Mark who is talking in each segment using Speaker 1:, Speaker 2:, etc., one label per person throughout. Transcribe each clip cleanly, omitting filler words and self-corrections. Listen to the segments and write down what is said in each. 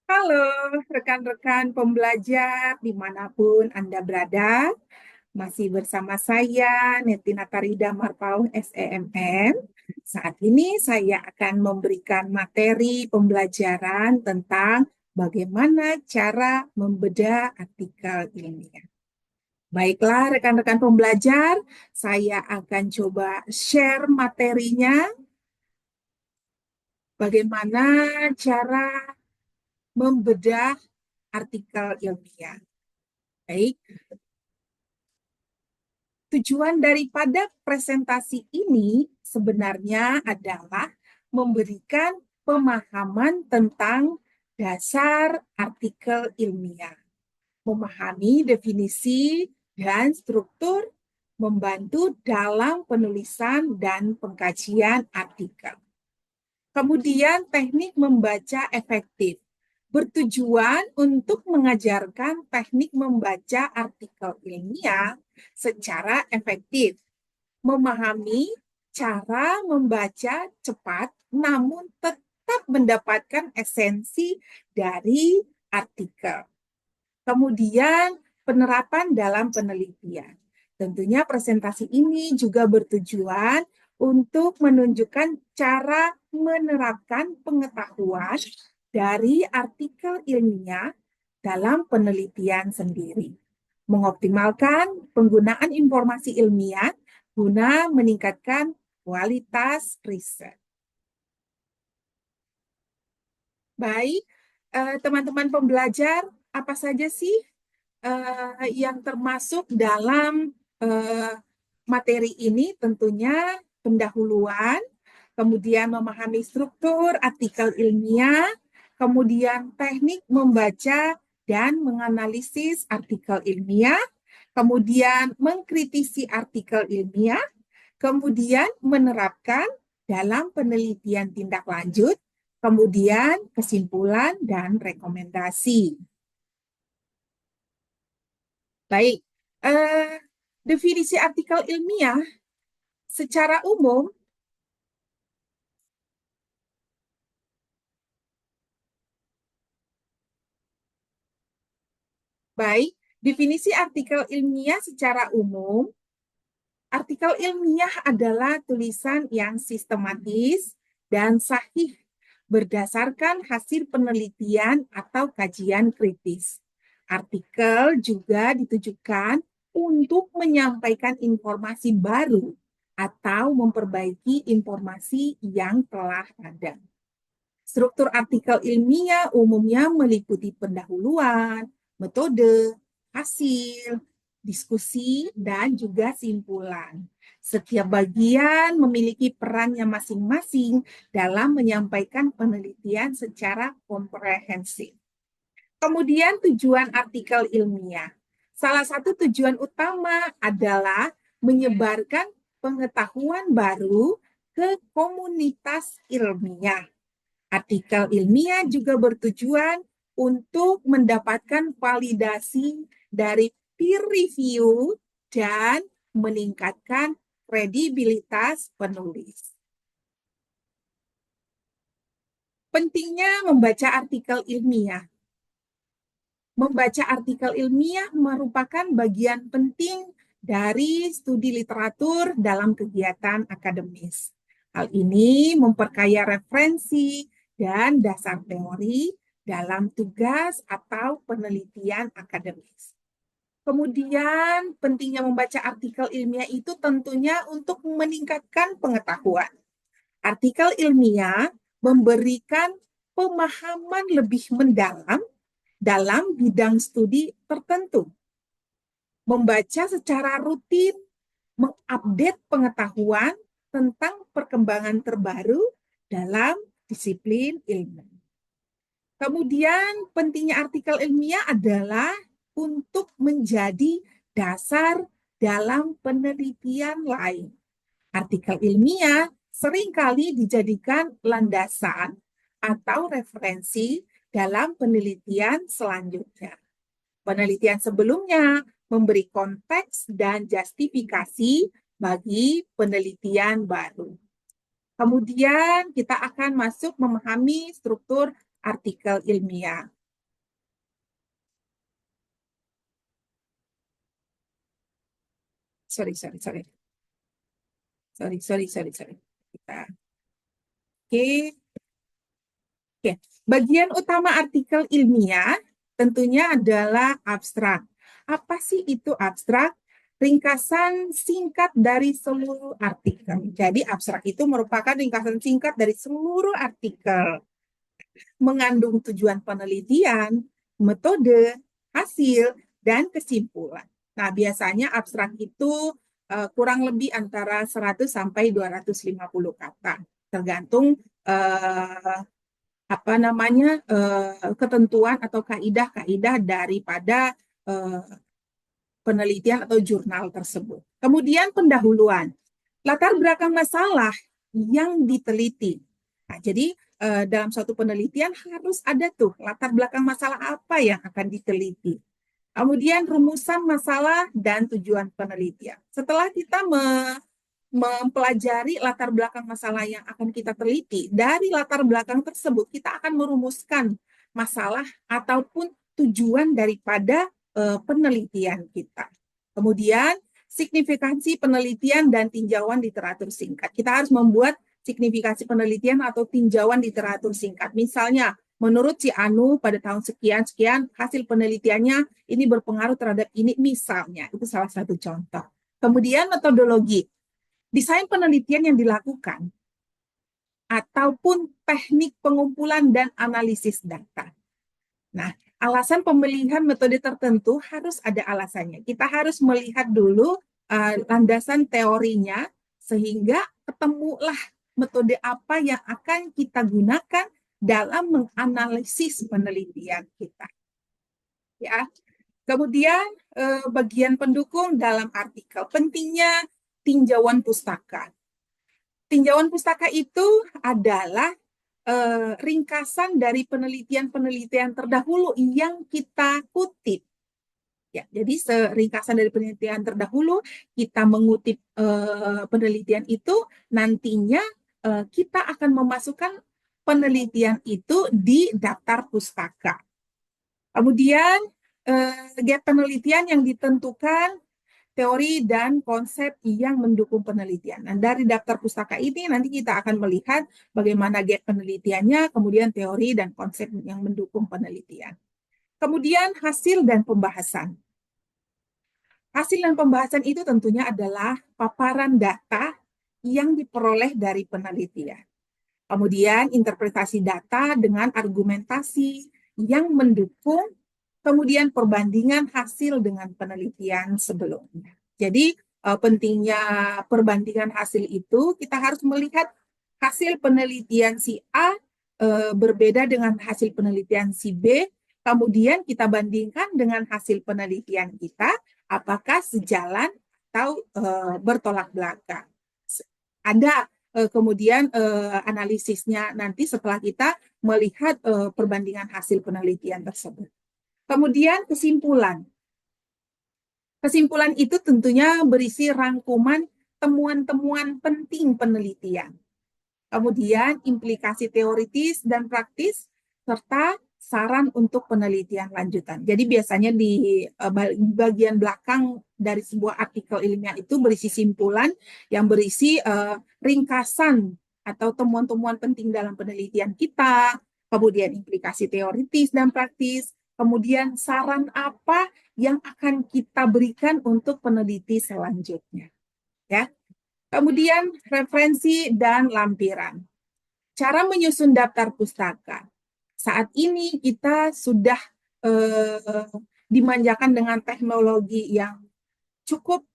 Speaker 1: Halo, rekan-rekan pembelajar dimanapun Anda berada, masih bersama saya, Netina Tarida Marpaung, SEMM. Saat ini saya akan memberikan materi pembelajaran tentang bagaimana cara membedah artikel ilmiah. Baiklah, rekan-rekan pembelajar, saya akan coba share materinya, bagaimana cara membedah artikel ilmiah. Baik, tujuan daripada presentasi ini sebenarnya adalah memberikan pemahaman tentang dasar artikel ilmiah, memahami definisi dan struktur, membantu dalam penulisan dan pengkajian artikel. Kemudian teknik membaca efektif bertujuan untuk mengajarkan teknik membaca artikel ilmiah secara efektif, memahami cara membaca cepat namun tetap mendapatkan esensi dari artikel. Kemudian penerapan dalam penelitian. Tentunya presentasi ini juga bertujuan untuk menunjukkan cara menerapkan pengetahuan dari artikel ilmiah dalam penelitian sendiri. Mengoptimalkan penggunaan informasi ilmiah guna meningkatkan kualitas riset. Baik, teman-teman pembelajar, apa saja sih yang termasuk dalam materi ini? Tentunya pendahuluan, kemudian memahami struktur artikel ilmiah, kemudian teknik membaca dan menganalisis artikel ilmiah, kemudian mengkritisi artikel ilmiah, kemudian menerapkan dalam penelitian tindak lanjut, kemudian kesimpulan dan rekomendasi. Baik, definisi artikel ilmiah secara umum, baik, definisi artikel ilmiah secara umum, artikel ilmiah adalah tulisan yang sistematis dan sahih berdasarkan hasil penelitian atau kajian kritis. Artikel juga ditujukan untuk menyampaikan informasi baru atau memperbaiki informasi yang telah ada. Struktur artikel ilmiah umumnya meliputi pendahuluan, metode, hasil, diskusi, dan juga simpulan. Setiap bagian memiliki perannya masing-masing dalam menyampaikan penelitian secara komprehensif. Kemudian tujuan artikel ilmiah. Salah satu tujuan utama adalah menyebarkan pengetahuan baru ke komunitas ilmiah. Artikel ilmiah juga bertujuan untuk mendapatkan validasi dari peer review dan meningkatkan kredibilitas penulis. Pentingnya membaca artikel ilmiah. Membaca artikel ilmiah merupakan bagian penting dari studi literatur dalam kegiatan akademis. Hal ini memperkaya referensi dan dasar teori dalam tugas atau penelitian akademis. Kemudian, pentingnya membaca artikel ilmiah itu tentunya untuk meningkatkan pengetahuan. Artikel ilmiah memberikan pemahaman lebih mendalam dalam bidang studi tertentu. Membaca secara rutin mengupdate pengetahuan tentang perkembangan terbaru dalam disiplin ilmu. Kemudian pentingnya artikel ilmiah adalah untuk menjadi dasar dalam penelitian lain. Artikel ilmiah seringkali dijadikan landasan atau referensi dalam penelitian selanjutnya. Penelitian sebelumnya memberi konteks dan justifikasi bagi penelitian baru. Kemudian kita akan masuk memahami struktur artikel ilmiah. Sorry. Kita, oke. Oke, bagian utama artikel ilmiah tentunya adalah abstrak. Apa sih itu abstrak? Ringkasan singkat dari seluruh artikel. Jadi abstrak itu merupakan ringkasan singkat dari seluruh artikel, mengandung tujuan penelitian, metode, hasil, dan kesimpulan. Nah, biasanya abstrak itu kurang lebih antara 100 sampai 250 kata, tergantung ketentuan atau kaidah-kaidah daripada eh, penelitian atau jurnal tersebut. Kemudian pendahuluan, latar belakang masalah yang diteliti. Nah, jadi dalam suatu penelitian harus ada tuh latar belakang masalah apa yang akan diteliti. Kemudian rumusan masalah dan tujuan penelitian. Setelah kita mempelajari latar belakang masalah yang akan kita teliti, dari latar belakang tersebut kita akan merumuskan masalah ataupun tujuan daripada penelitian kita. Kemudian signifikansi penelitian dan tinjauan literatur singkat. Kita harus membuat signifikansi penelitian atau tinjauan literatur singkat. Misalnya, menurut si Anu pada tahun sekian-sekian hasil penelitiannya ini berpengaruh terhadap ini misalnya. Itu salah satu contoh. Kemudian metodologi. Desain penelitian yang dilakukan ataupun teknik pengumpulan dan analisis data. Nah, alasan pemilihan metode tertentu harus ada alasannya. Kita harus melihat dulu landasan teorinya sehingga ketemulah metode apa yang akan kita gunakan dalam menganalisis penelitian kita. Ya. Kemudian bagian pendukung dalam artikel. Pentingnya tinjauan pustaka. Tinjauan pustaka itu adalah ringkasan dari penelitian-penelitian terdahulu yang kita kutip. Ya, jadi ringkasan dari penelitian terdahulu kita mengutip penelitian itu, nantinya kita akan memasukkan penelitian itu di daftar pustaka. Kemudian gap penelitian yang ditentukan, teori dan konsep yang mendukung penelitian. Nah, dari daftar pustaka ini nanti kita akan melihat bagaimana gap penelitiannya, kemudian teori dan konsep yang mendukung penelitian. Kemudian hasil dan pembahasan. Hasil dan pembahasan itu tentunya adalah paparan data yang diperoleh dari penelitian. Kemudian interpretasi data dengan argumentasi yang mendukung, kemudian perbandingan hasil dengan penelitian sebelumnya. Jadi pentingnya perbandingan hasil itu, kita harus melihat hasil penelitian si A berbeda dengan hasil penelitian si B, kemudian kita bandingkan dengan hasil penelitian kita, apakah sejalan atau bertolak belakang. Ada kemudian analisisnya nanti setelah kita melihat perbandingan hasil penelitian tersebut. Kemudian kesimpulan. Kesimpulan itu tentunya berisi rangkuman temuan-temuan penting penelitian. Kemudian implikasi teoritis dan praktis, serta saran untuk penelitian lanjutan. Jadi biasanya di bagian belakang dari sebuah artikel ilmiah itu berisi simpulan yang berisi ringkasan atau temuan-temuan penting dalam penelitian kita, kemudian implikasi teoritis dan praktis, kemudian saran apa yang akan kita berikan untuk peneliti selanjutnya. Ya. Kemudian referensi dan lampiran. Cara menyusun daftar pustaka. Saat ini kita sudah dimanjakan dengan teknologi yang cukup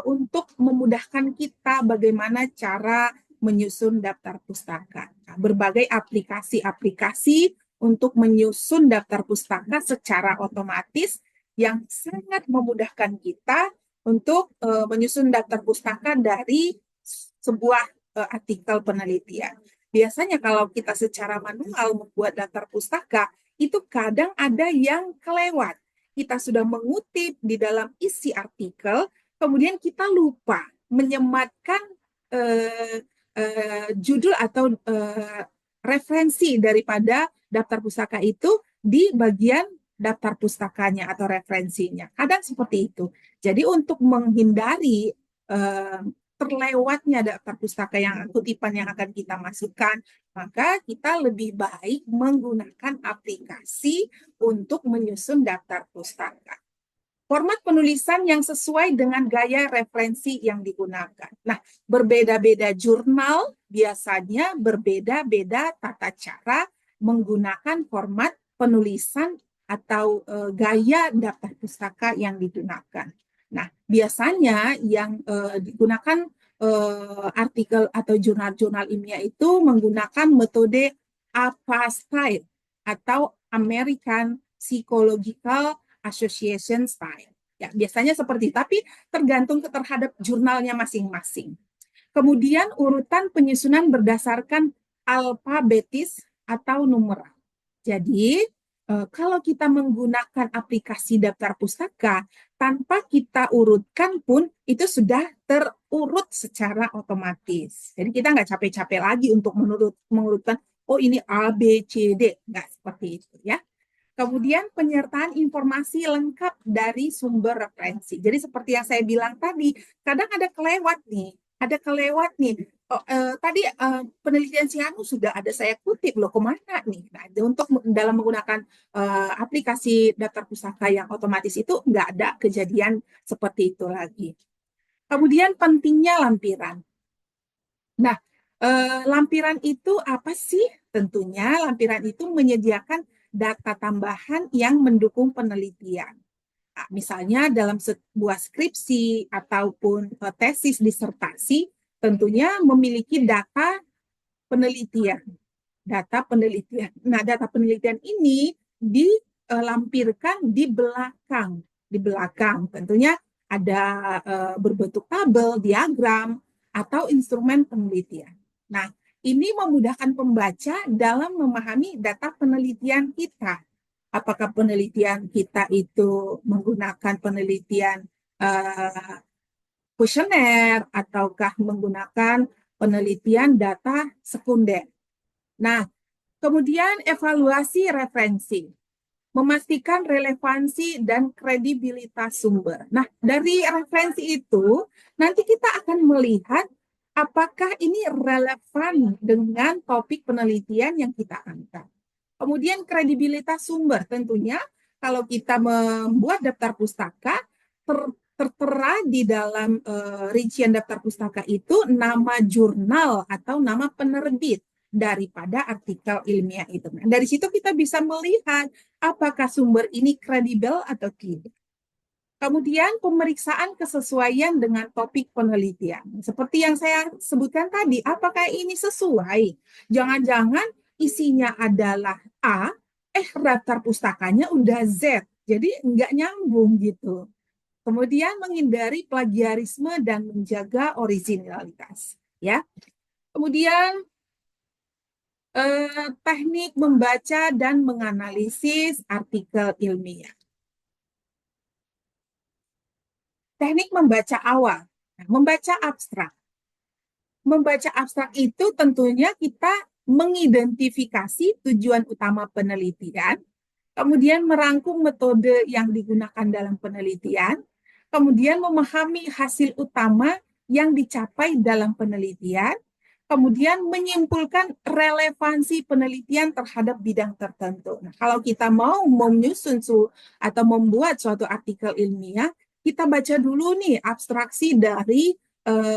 Speaker 1: untuk memudahkan kita bagaimana cara menyusun daftar pustaka. Nah, berbagai aplikasi-aplikasi untuk menyusun daftar pustaka secara otomatis yang sangat memudahkan kita untuk menyusun daftar pustaka dari sebuah artikel penelitian. Biasanya kalau kita secara manual membuat daftar pustaka, itu kadang ada yang kelewat. Kita sudah mengutip di dalam isi artikel, kemudian kita lupa menyematkan judul atau referensi daripada daftar pustaka itu di bagian daftar pustakanya atau referensinya. Kadang seperti itu. Jadi untuk menghindari terlewatnya daftar pustaka yang kutipan yang akan kita masukkan, maka kita lebih baik menggunakan aplikasi untuk menyusun daftar pustaka. Format penulisan yang sesuai dengan gaya referensi yang digunakan. Nah, berbeda-beda jurnal biasanya berbeda-beda tata cara menggunakan format penulisan atau gaya daftar pustaka yang digunakan. Nah, biasanya yang digunakan artikel atau jurnal-jurnal ilmiah itu menggunakan metode APA style atau American Psychological Association style. Ya, biasanya seperti itu, tapi tergantung terhadap jurnalnya masing-masing. Kemudian urutan penyusunan berdasarkan alfabetis atau numeral. Jadi, kalau kita menggunakan aplikasi daftar pustaka, tanpa kita urutkan pun itu sudah terurut secara otomatis. Jadi kita nggak capek-capek lagi untuk mengurutkan, oh ini A, B, C, D. Nggak seperti itu ya. Kemudian penyertaan informasi lengkap dari sumber referensi. Jadi seperti yang saya bilang tadi, kadang ada kelewat nih. Oh, tadi penelitian si Anu sudah ada saya kutip loh, kemana nih? Nah, untuk dalam menggunakan aplikasi daftar pustaka yang otomatis itu nggak ada kejadian seperti itu lagi. Kemudian pentingnya lampiran. Nah, lampiran itu apa sih? Tentunya lampiran itu menyediakan data tambahan yang mendukung penelitian. Nah, misalnya dalam sebuah skripsi ataupun tesis disertasi, tentunya memiliki data penelitian. Nah, data penelitian ini dilampirkan di belakang. Di belakang tentunya ada berbentuk tabel, diagram, atau instrumen penelitian. Nah, ini memudahkan pembaca dalam memahami data penelitian kita. Apakah penelitian kita itu menggunakan penelitian kuesioner ataukah menggunakan penelitian data sekunder. Nah, kemudian evaluasi referensi, memastikan relevansi dan kredibilitas sumber. Nah, dari referensi itu nanti kita akan melihat apakah ini relevan dengan topik penelitian yang kita angkat. Kemudian kredibilitas sumber, tentunya kalau kita membuat daftar pustaka, tertera di dalam rincian daftar pustaka itu nama jurnal atau nama penerbit daripada artikel ilmiah itu. Nah, dari situ kita bisa melihat apakah sumber ini kredibel atau tidak. Kemudian pemeriksaan kesesuaian dengan topik penelitian. Seperti yang saya sebutkan tadi, apakah ini sesuai? Jangan-jangan isinya adalah A, daftar pustakanya udah Z. Jadi nggak nyambung gitu. Kemudian menghindari plagiarisme dan menjaga originalitas. Ya. Kemudian teknik membaca dan menganalisis artikel ilmiah. Teknik membaca awal, membaca abstrak. Membaca abstrak itu tentunya kita mengidentifikasi tujuan utama penelitian, kemudian merangkum metode yang digunakan dalam penelitian, kemudian memahami hasil utama yang dicapai dalam penelitian, kemudian menyimpulkan relevansi penelitian terhadap bidang tertentu. Nah, kalau kita mau menyusun atau membuat suatu artikel ilmiah, kita baca dulu nih abstraksi dari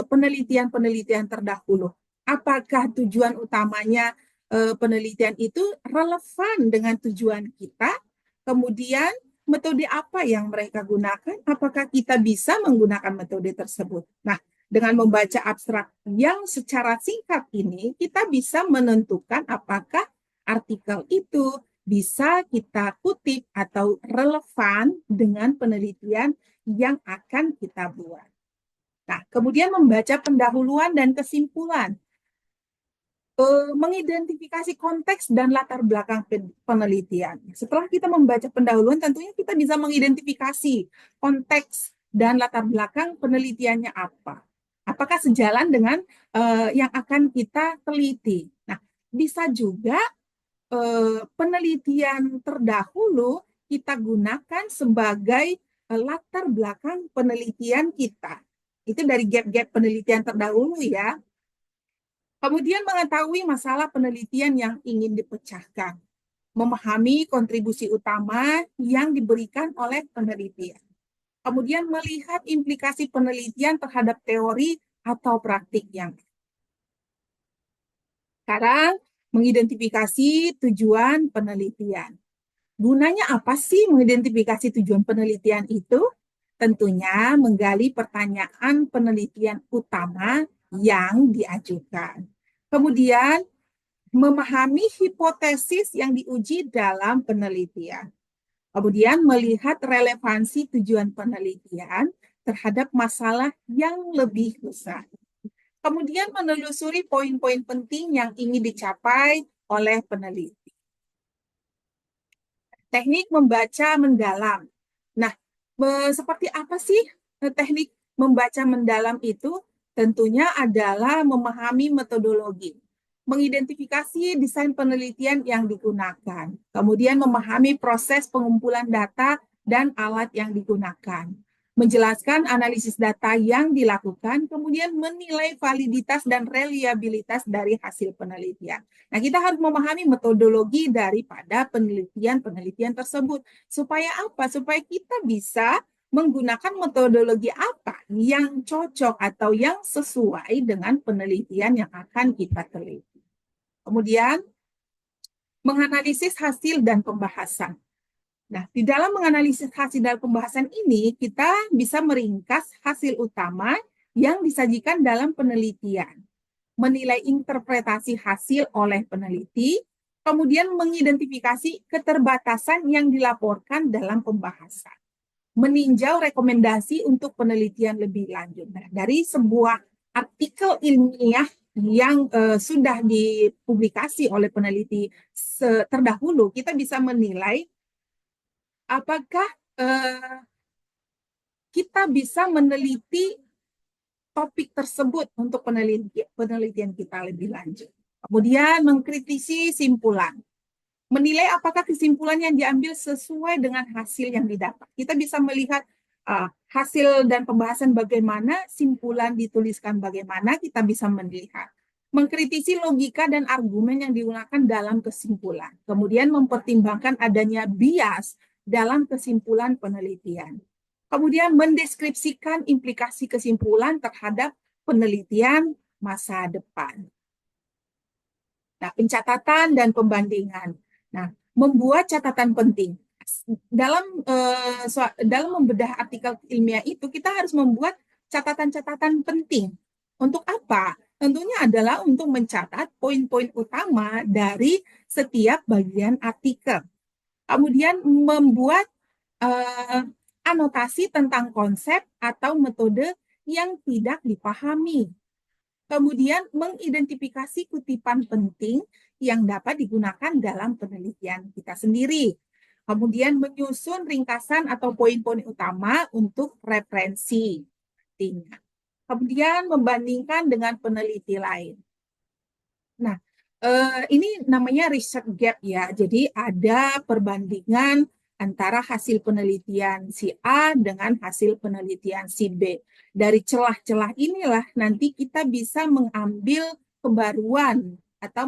Speaker 1: penelitian-penelitian terdahulu. Apakah tujuan utamanya penelitian itu relevan dengan tujuan kita? Kemudian metode apa yang mereka gunakan? Apakah kita bisa menggunakan metode tersebut? Nah, dengan membaca abstrak yang secara singkat ini, kita bisa menentukan apakah artikel itu bisa kita kutip atau relevan dengan penelitian yang akan kita buat. Nah, kemudian membaca pendahuluan dan kesimpulan. Mengidentifikasi konteks dan latar belakang penelitian. Setelah kita membaca pendahuluan, tentunya kita bisa mengidentifikasi konteks dan latar belakang penelitiannya apa. Apakah sejalan dengan yang akan kita teliti. Nah, bisa juga penelitian terdahulu kita gunakan sebagai latar belakang penelitian kita. Itu dari gap-gap penelitian terdahulu ya. Kemudian mengetahui masalah penelitian yang ingin dipecahkan. Memahami kontribusi utama yang diberikan oleh penelitian. Kemudian melihat implikasi penelitian terhadap teori atau praktik yang. Sekarang mengidentifikasi tujuan penelitian. Gunanya apa sih mengidentifikasi tujuan penelitian itu? Tentunya menggali pertanyaan penelitian utama yang diajukan. Kemudian memahami hipotesis yang diuji dalam penelitian. Kemudian melihat relevansi tujuan penelitian terhadap masalah yang lebih besar. Kemudian menelusuri poin-poin penting yang ingin dicapai oleh peneliti. Teknik membaca mendalam. Nah, seperti apa sih teknik membaca mendalam itu? Tentunya adalah memahami metodologi, mengidentifikasi desain penelitian yang digunakan, kemudian memahami proses pengumpulan data dan alat yang digunakan, menjelaskan analisis data yang dilakukan, kemudian menilai validitas dan reliabilitas dari hasil penelitian. Nah, kita harus memahami metodologi daripada penelitian-penelitian tersebut. Supaya apa? Supaya kita bisa menggunakan metodologi apa yang cocok atau yang sesuai dengan penelitian yang akan kita teliti. Kemudian, menganalisis hasil dan pembahasan. Nah, di dalam menganalisis hasil dan pembahasan ini, kita bisa meringkas hasil utama yang disajikan dalam penelitian, menilai interpretasi hasil oleh peneliti, kemudian mengidentifikasi keterbatasan yang dilaporkan dalam pembahasan, meninjau rekomendasi untuk penelitian lebih lanjut. Nah, dari sebuah artikel ilmiah yang sudah dipublikasi oleh peneliti terdahulu, kita bisa menilai apakah kita bisa meneliti topik tersebut untuk penelitian kita lebih lanjut. Kemudian mengkritisi simpulan. Menilai apakah kesimpulan yang diambil sesuai dengan hasil yang didapat. Kita bisa melihat hasil dan pembahasan bagaimana, simpulan dituliskan bagaimana, kita bisa melihat. Mengkritisi logika dan argumen yang digunakan dalam kesimpulan. Kemudian mempertimbangkan adanya bias dalam kesimpulan penelitian. Kemudian mendeskripsikan implikasi kesimpulan terhadap penelitian masa depan. Nah, pencatatan dan pembandingan. Nah, membuat catatan penting. Dalam membedah artikel ilmiah itu, kita harus membuat catatan-catatan penting. Untuk apa? Tentunya adalah untuk mencatat poin-poin utama dari setiap bagian artikel. Kemudian membuat anotasi tentang konsep atau metode yang tidak dipahami. Kemudian mengidentifikasi kutipan penting yang dapat digunakan dalam penelitian kita sendiri. Kemudian menyusun ringkasan atau poin-poin utama untuk referensi. Kemudian membandingkan dengan peneliti lain. Nah, ini namanya research gap ya. Jadi ada perbandingan antara hasil penelitian si A dengan hasil penelitian si B. Dari celah-celah inilah nanti kita bisa mengambil pembaruan atau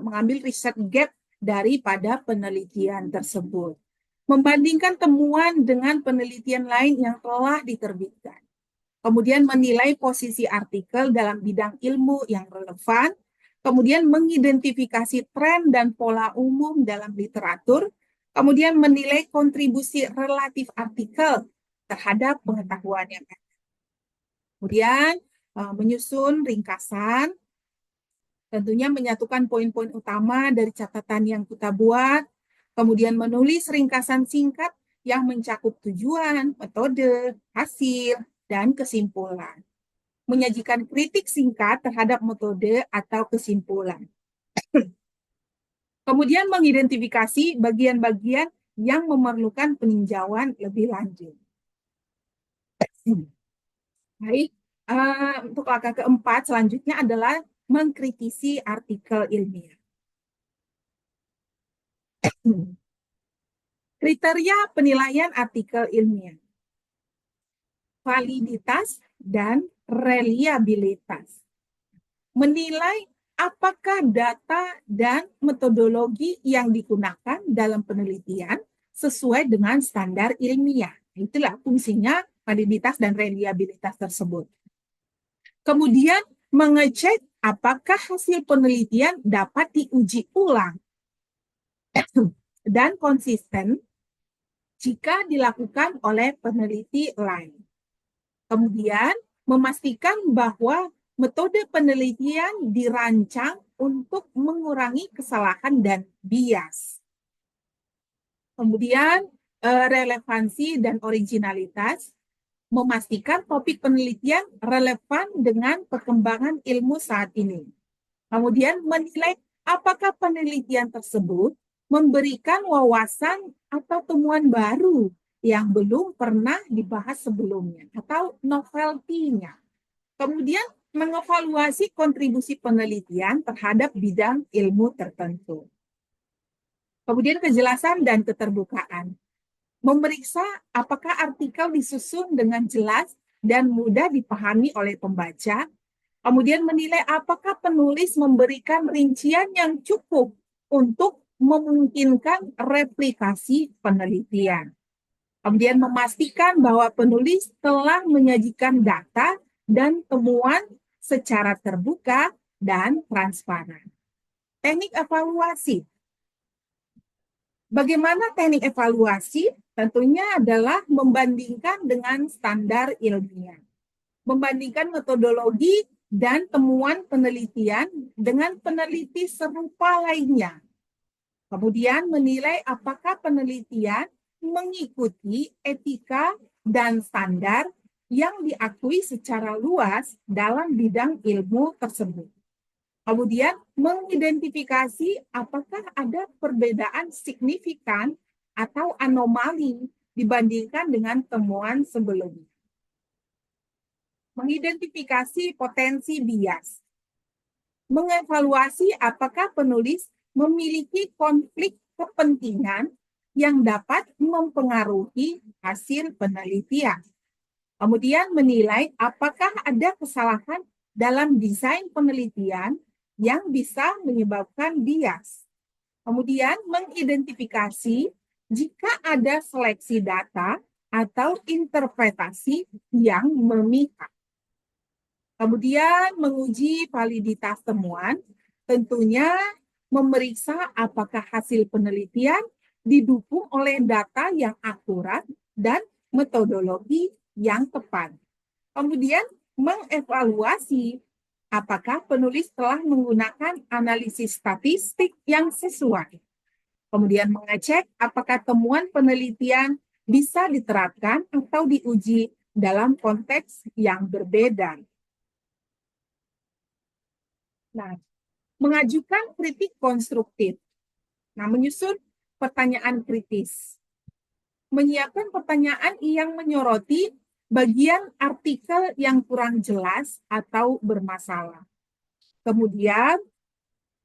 Speaker 1: mengambil research gap daripada penelitian tersebut. Membandingkan temuan dengan penelitian lain yang telah diterbitkan. Kemudian menilai posisi artikel dalam bidang ilmu yang relevan, kemudian mengidentifikasi tren dan pola umum dalam literatur, kemudian menilai kontribusi relatif artikel terhadap pengetahuan yang ada. Kemudian menyusun ringkasan, tentunya menyatukan poin-poin utama dari catatan yang kita buat, kemudian menulis ringkasan singkat yang mencakup tujuan, metode, hasil, dan kesimpulan. Menyajikan kritik singkat terhadap metode atau kesimpulan. Kemudian mengidentifikasi bagian-bagian yang memerlukan peninjauan lebih lanjut. Baik, untuk langkah keempat selanjutnya adalah mengkritisi artikel ilmiah. Kriteria penilaian artikel ilmiah, validitas dan reliabilitas. Menilai apakah data dan metodologi yang digunakan dalam penelitian sesuai dengan standar ilmiah. Itulah fungsinya validitas dan reliabilitas tersebut. Kemudian mengecek apakah hasil penelitian dapat diuji ulang dan konsisten jika dilakukan oleh peneliti lain. Kemudian memastikan bahwa metode penelitian dirancang untuk mengurangi kesalahan dan bias. Kemudian relevansi dan originalitas, memastikan topik penelitian relevan dengan perkembangan ilmu saat ini. Kemudian menilai apakah penelitian tersebut memberikan wawasan atau temuan baru yang belum pernah dibahas sebelumnya atau novelty-nya. Kemudian mengevaluasi kontribusi penelitian terhadap bidang ilmu tertentu. Kemudian kejelasan dan keterbukaan. Memeriksa apakah artikel disusun dengan jelas dan mudah dipahami oleh pembaca. Kemudian menilai apakah penulis memberikan rincian yang cukup untuk memungkinkan replikasi penelitian. Kemudian memastikan bahwa penulis telah menyajikan data dan temuan secara terbuka dan transparan. Teknik evaluasi. Bagaimana teknik evaluasi? Tentunya adalah membandingkan dengan standar ilmiah. Membandingkan metodologi dan temuan penelitian dengan peneliti serupa lainnya. Kemudian menilai apakah penelitian mengikuti etika dan standar yang diakui secara luas dalam bidang ilmu tersebut. Kemudian mengidentifikasi apakah ada perbedaan signifikan atau anomali dibandingkan dengan temuan sebelumnya. Mengidentifikasi potensi bias. Mengevaluasi apakah penulis memiliki konflik kepentingan yang dapat mempengaruhi hasil penelitian. Kemudian menilai apakah ada kesalahan dalam desain penelitian yang bisa menyebabkan bias. Kemudian mengidentifikasi jika ada seleksi data atau interpretasi yang memihak. Kemudian menguji validitas temuan, tentunya memeriksa apakah hasil penelitian didukung oleh data yang akurat dan metodologi yang tepat. Kemudian mengevaluasi apakah penulis telah menggunakan analisis statistik yang sesuai. Kemudian mengecek apakah temuan penelitian bisa diterapkan atau diuji dalam konteks yang berbeda. Nah, mengajukan kritik konstruktif. Nah, menyusun pertanyaan kritis. Menyiapkan pertanyaan yang menyoroti bagian artikel yang kurang jelas atau bermasalah. Kemudian,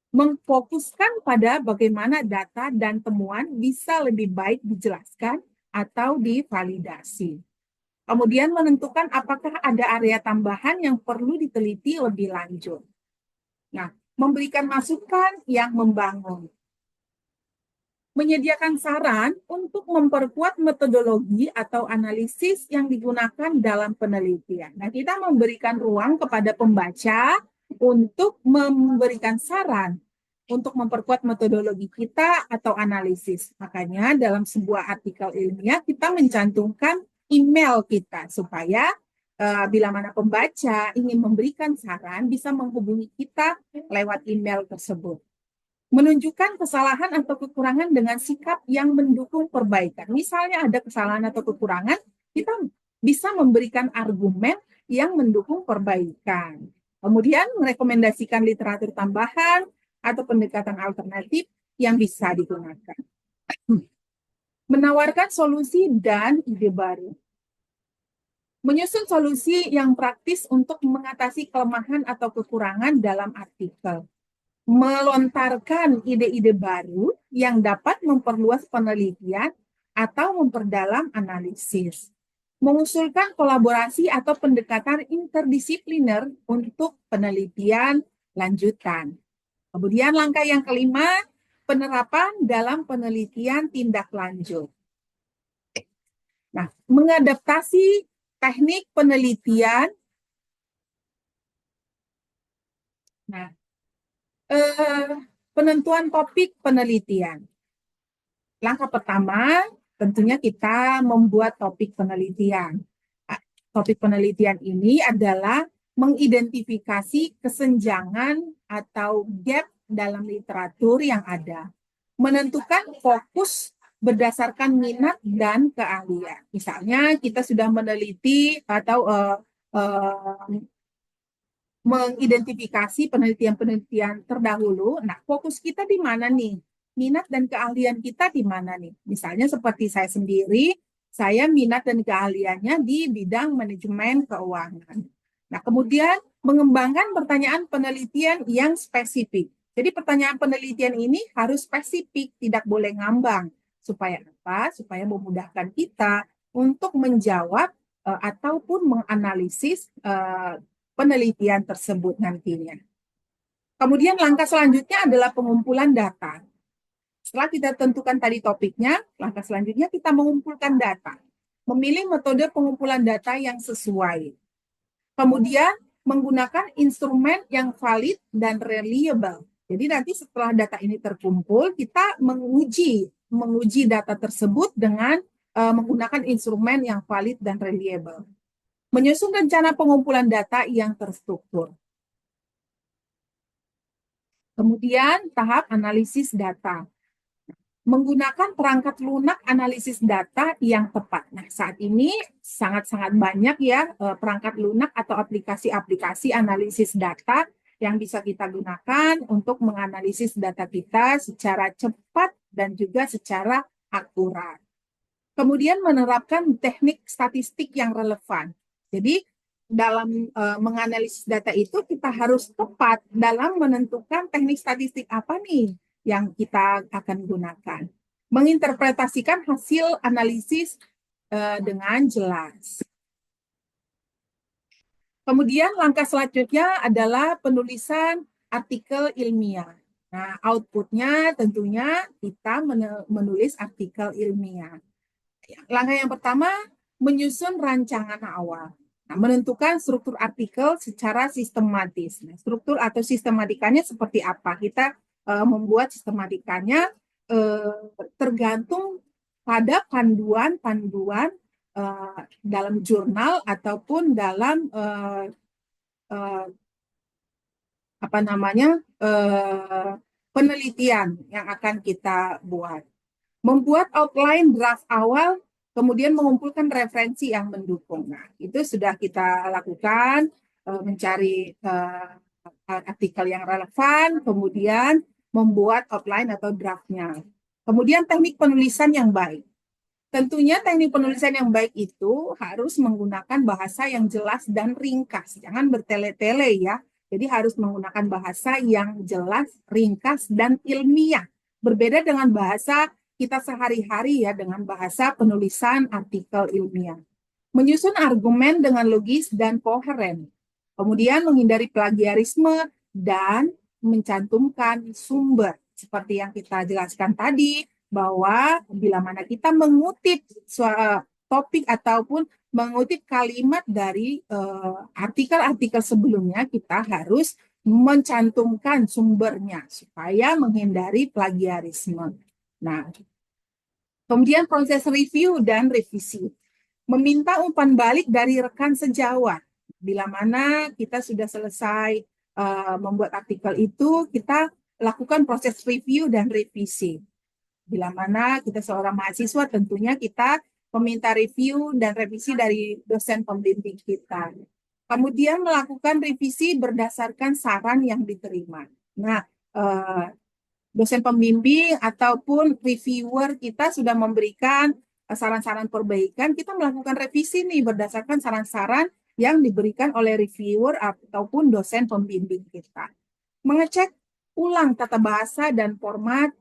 Speaker 1: mengfokuskan pada bagaimana data dan temuan bisa lebih baik dijelaskan atau divalidasi. Kemudian menentukan apakah ada area tambahan yang perlu diteliti lebih lanjut. Nah, memberikan masukan yang membangun. Menyediakan saran untuk memperkuat metodologi atau analisis yang digunakan dalam penelitian. Nah, kita memberikan ruang kepada pembaca untuk memberikan saran untuk memperkuat metodologi kita atau analisis. Makanya dalam sebuah artikel ilmiah kita mencantumkan email kita supaya bila mana pembaca ingin memberikan saran bisa menghubungi kita lewat email tersebut. Menunjukkan kesalahan atau kekurangan dengan sikap yang mendukung perbaikan. Misalnya ada kesalahan atau kekurangan, kita bisa memberikan argumen yang mendukung perbaikan. Kemudian merekomendasikan literatur tambahan atau pendekatan alternatif yang bisa digunakan. Menawarkan solusi dan ide baru. Menyusun solusi yang praktis untuk mengatasi kelemahan atau kekurangan dalam artikel. melontarkan ide-ide baru yang dapat memperluas penelitian atau memperdalam analisis, mengusulkan kolaborasi atau pendekatan interdisipliner untuk penelitian lanjutan. Kemudian langkah yang kelima, penerapan dalam penelitian tindak lanjut. Nah, mengadaptasi teknik penelitian. Nah, penentuan topik penelitian. Langkah pertama, tentunya kita membuat topik penelitian. Topik penelitian ini adalah mengidentifikasi kesenjangan atau gap dalam literatur yang ada. Menentukan fokus berdasarkan minat dan keahlian. Misalnya kita sudah meneliti atau mengidentifikasi penelitian-penelitian terdahulu. Nah, fokus kita di mana nih? Minat dan keahlian kita di mana nih? Misalnya seperti saya sendiri, saya minat dan keahliannya di bidang manajemen keuangan. Nah, kemudian mengembangkan pertanyaan penelitian yang spesifik. Jadi pertanyaan penelitian ini harus spesifik, tidak boleh ngambang. Supaya apa? Supaya memudahkan kita untuk menjawab ataupun menganalisis penelitian tersebut nantinya. Kemudian langkah selanjutnya adalah pengumpulan data. Setelah kita tentukan tadi topiknya, langkah selanjutnya kita mengumpulkan data. Memilih metode pengumpulan data yang sesuai. Kemudian menggunakan instrumen yang valid dan reliable. Jadi nanti setelah data ini terkumpul, kita menguji data tersebut dengan menggunakan instrumen yang valid dan reliable. Menyusun rencana pengumpulan data yang terstruktur. Kemudian tahap analisis data. Menggunakan perangkat lunak analisis data yang tepat. Nah, saat ini sangat-sangat banyak ya perangkat lunak atau aplikasi-aplikasi analisis data yang bisa kita gunakan untuk menganalisis data kita secara cepat dan juga secara akurat. Kemudian menerapkan teknik statistik yang relevan. Jadi dalam menganalisis data itu kita harus tepat dalam menentukan teknik statistik apa nih yang kita akan gunakan. Menginterpretasikan hasil analisis dengan jelas. Kemudian langkah selanjutnya adalah penulisan artikel ilmiah. Nah, outputnya tentunya kita menulis artikel ilmiah. Langkah yang pertama, menyusun rancangan awal. Nah, menentukan struktur artikel secara sistematis. Nah, struktur atau sistematikanya seperti apa? Kita membuat sistematikanya tergantung pada panduan-panduan dalam jurnal ataupun dalam penelitian yang akan kita buat. Membuat outline draft awal, kemudian mengumpulkan referensi yang mendukung. Nah, itu sudah kita lakukan, mencari artikel yang relevan, kemudian membuat outline atau draftnya. Kemudian teknik penulisan yang baik. Tentunya teknik penulisan yang baik itu harus menggunakan bahasa yang jelas dan ringkas. Jangan bertele-tele ya. Jadi harus menggunakan bahasa yang jelas, ringkas, dan ilmiah. Berbeda dengan bahasa kita sehari-hari ya, dengan bahasa penulisan artikel ilmiah. Menyusun argumen dengan logis dan koheren. Kemudian menghindari plagiarisme dan mencantumkan sumber. Seperti yang kita jelaskan tadi, bahwa bila mana kita mengutip topik ataupun mengutip kalimat dari artikel-artikel sebelumnya, kita harus mencantumkan sumbernya supaya menghindari plagiarisme. Nah, kemudian proses review dan revisi. Meminta umpan balik dari rekan sejawat. Bila mana kita sudah selesai membuat artikel itu, kita lakukan proses review dan revisi. Bila mana kita seorang mahasiswa, tentunya kita meminta review dan revisi dari dosen pembimbing kita. Kemudian melakukan revisi berdasarkan saran yang diterima. Nah, dosen pembimbing ataupun reviewer kita sudah memberikan saran-saran perbaikan, kita melakukan revisi nih berdasarkan saran-saran yang diberikan oleh reviewer ataupun dosen pembimbing kita. Mengecek ulang tata bahasa dan format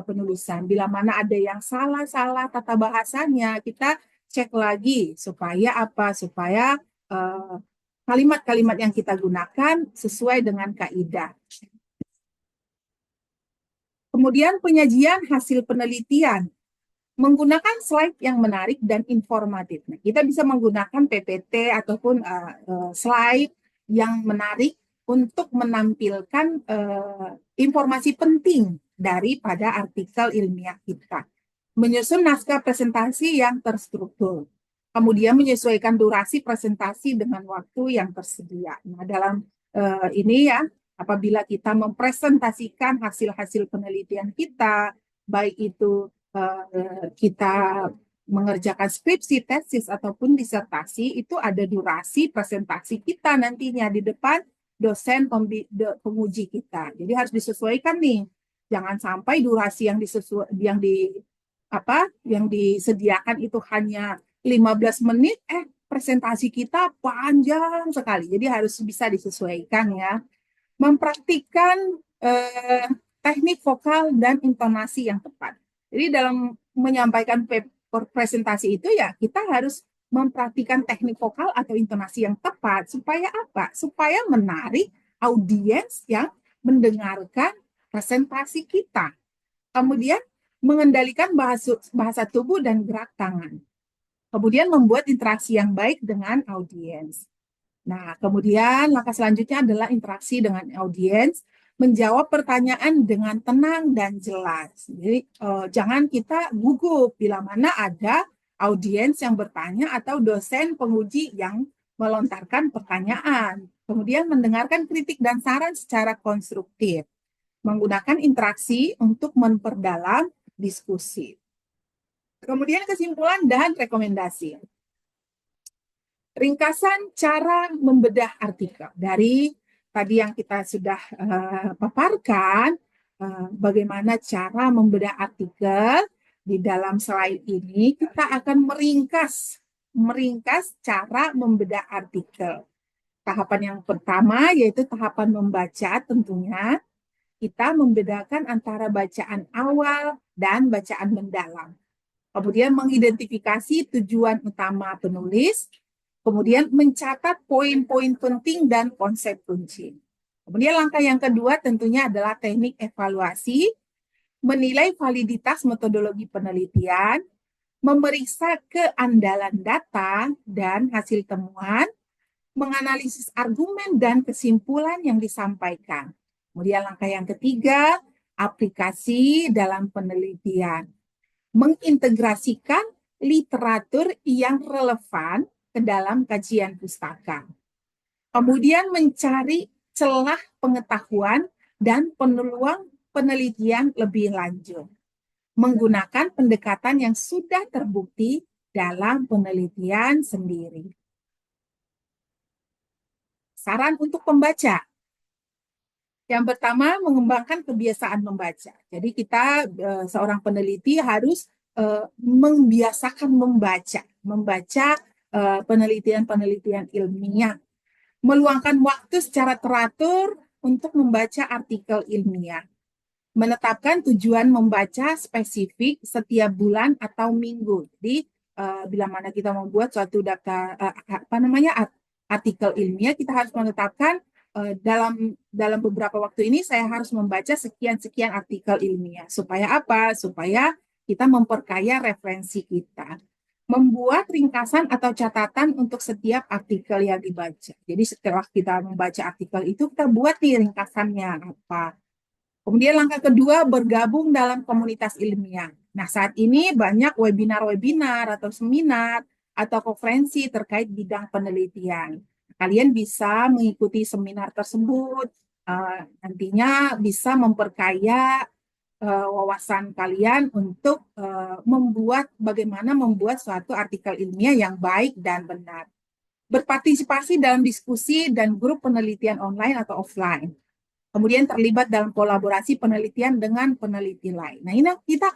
Speaker 1: penulisan. Bila mana ada yang salah-salah tata bahasanya, kita cek lagi supaya apa? Supaya kalimat-kalimat yang kita gunakan sesuai dengan kaidah. Kemudian penyajian hasil penelitian menggunakan slide yang menarik dan informatif. Nah, kita bisa menggunakan PPT ataupun slide yang menarik untuk menampilkan informasi penting daripada artikel ilmiah kita. Menyusun naskah presentasi yang terstruktur. Kemudian menyesuaikan durasi presentasi dengan waktu yang tersedia. Nah, dalam ini ya, apabila kita mempresentasikan hasil-hasil penelitian kita, baik itu kita mengerjakan skripsi, tesis, ataupun disertasi, itu ada durasi presentasi kita nantinya di depan dosen penguji kita. Jadi harus disesuaikan nih. Jangan sampai durasi yang disediakan itu hanya 15 menit, presentasi kita panjang sekali. Jadi harus bisa disesuaikan ya. Mempraktikkan teknik vokal dan intonasi yang tepat. Jadi dalam menyampaikan presentasi itu ya kita harus mempraktikkan teknik vokal atau intonasi yang tepat supaya apa? Supaya menarik audiens yang mendengarkan presentasi kita. Kemudian mengendalikan bahasa tubuh dan gerak tangan. Kemudian membuat interaksi yang baik dengan audiens. Nah, kemudian langkah selanjutnya adalah interaksi dengan audiens, menjawab pertanyaan dengan tenang dan jelas. Jadi jangan kita gugup bila mana ada audiens yang bertanya atau dosen penguji yang melontarkan pertanyaan. Kemudian mendengarkan kritik dan saran secara konstruktif. Menggunakan interaksi untuk memperdalam diskusi. Kemudian kesimpulan dan rekomendasi. Ringkasan cara membedah artikel. Dari tadi yang kita sudah paparkan, bagaimana cara membedah artikel, di dalam slide ini kita akan meringkas cara membedah artikel. Tahapan yang pertama yaitu tahapan membaca tentunya. Kita membedakan antara bacaan awal dan bacaan mendalam. Kemudian mengidentifikasi tujuan utama penulis, kemudian mencatat poin-poin penting dan konsep kunci. Kemudian langkah yang kedua tentunya adalah teknik evaluasi, menilai validitas metodologi penelitian, memeriksa keandalan data dan hasil temuan, menganalisis argumen dan kesimpulan yang disampaikan. Kemudian langkah yang ketiga, aplikasi dalam penelitian. Mengintegrasikan literatur yang relevan ke dalam kajian pustaka. Kemudian mencari celah pengetahuan dan peluang penelitian lebih lanjut. Menggunakan pendekatan yang sudah terbukti dalam penelitian sendiri. Saran untuk pembaca. Yang pertama, mengembangkan kebiasaan membaca. Jadi kita seorang peneliti harus membiasakan membaca penelitian-penelitian ilmiah. Meluangkan waktu secara teratur untuk membaca artikel ilmiah. Menetapkan tujuan membaca spesifik setiap bulan atau minggu. Jadi bila mana kita membuat suatu daftar artikel ilmiah, kita harus menetapkan dalam beberapa waktu ini saya harus membaca sekian-sekian artikel ilmiah. Supaya apa? Supaya kita memperkaya referensi kita. Membuat ringkasan atau catatan untuk setiap artikel yang dibaca. Jadi setelah kita membaca artikel itu, kita buat nih ringkasannya apa. Kemudian langkah kedua, bergabung dalam komunitas ilmiah. Nah, saat ini banyak webinar-webinar atau seminar atau konferensi terkait bidang penelitian. Kalian bisa mengikuti seminar tersebut, nantinya bisa memperkaya wawasan kalian untuk bagaimana membuat suatu artikel ilmiah yang baik dan benar. Berpartisipasi dalam diskusi dan grup penelitian online atau offline. Kemudian terlibat dalam kolaborasi penelitian dengan peneliti lain. Nah, ini kita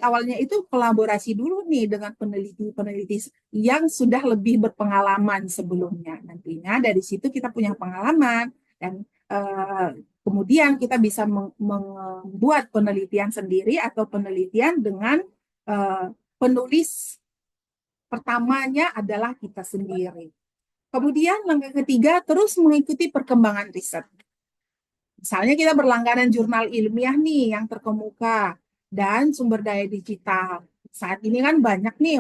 Speaker 1: awalnya itu kolaborasi dulu nih dengan peneliti-peneliti yang sudah lebih berpengalaman sebelumnya. Nantinya dari situ kita punya pengalaman dan Kemudian kita bisa membuat penelitian sendiri atau penelitian dengan penulis pertamanya adalah kita sendiri. Kemudian langkah ketiga, terus mengikuti perkembangan riset. Misalnya kita berlangganan jurnal ilmiah nih yang terkemuka dan sumber daya digital. Saat ini kan banyak nih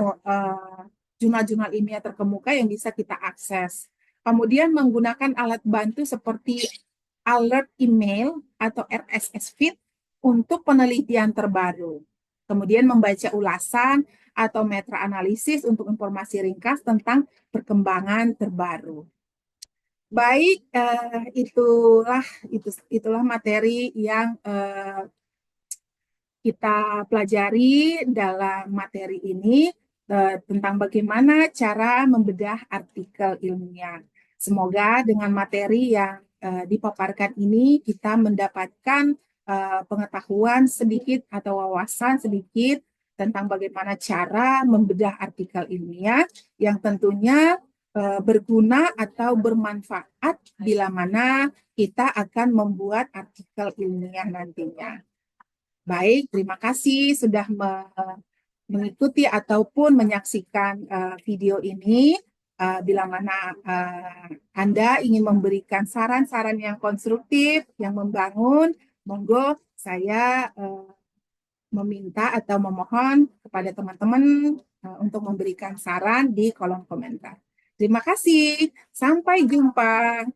Speaker 1: jurnal-jurnal ilmiah terkemuka yang bisa kita akses. Kemudian menggunakan alat bantu seperti alert email atau RSS feed untuk penelitian terbaru. Kemudian membaca ulasan atau meta analisis untuk informasi ringkas tentang perkembangan terbaru. Baik, itulah materi yang kita pelajari dalam materi ini tentang bagaimana cara membedah artikel ilmiah. Semoga dengan materi yang dipaparkan ini kita mendapatkan pengetahuan sedikit atau wawasan sedikit tentang bagaimana cara membedah artikel ilmiah yang tentunya berguna atau bermanfaat bila mana kita akan membuat artikel ilmiah nantinya. Baik, terima kasih sudah mengikuti ataupun menyaksikan video ini. Bila mana Anda ingin memberikan saran-saran yang konstruktif, yang membangun, monggo saya meminta atau memohon kepada teman-teman untuk memberikan saran di kolom komentar. Terima kasih. Sampai jumpa.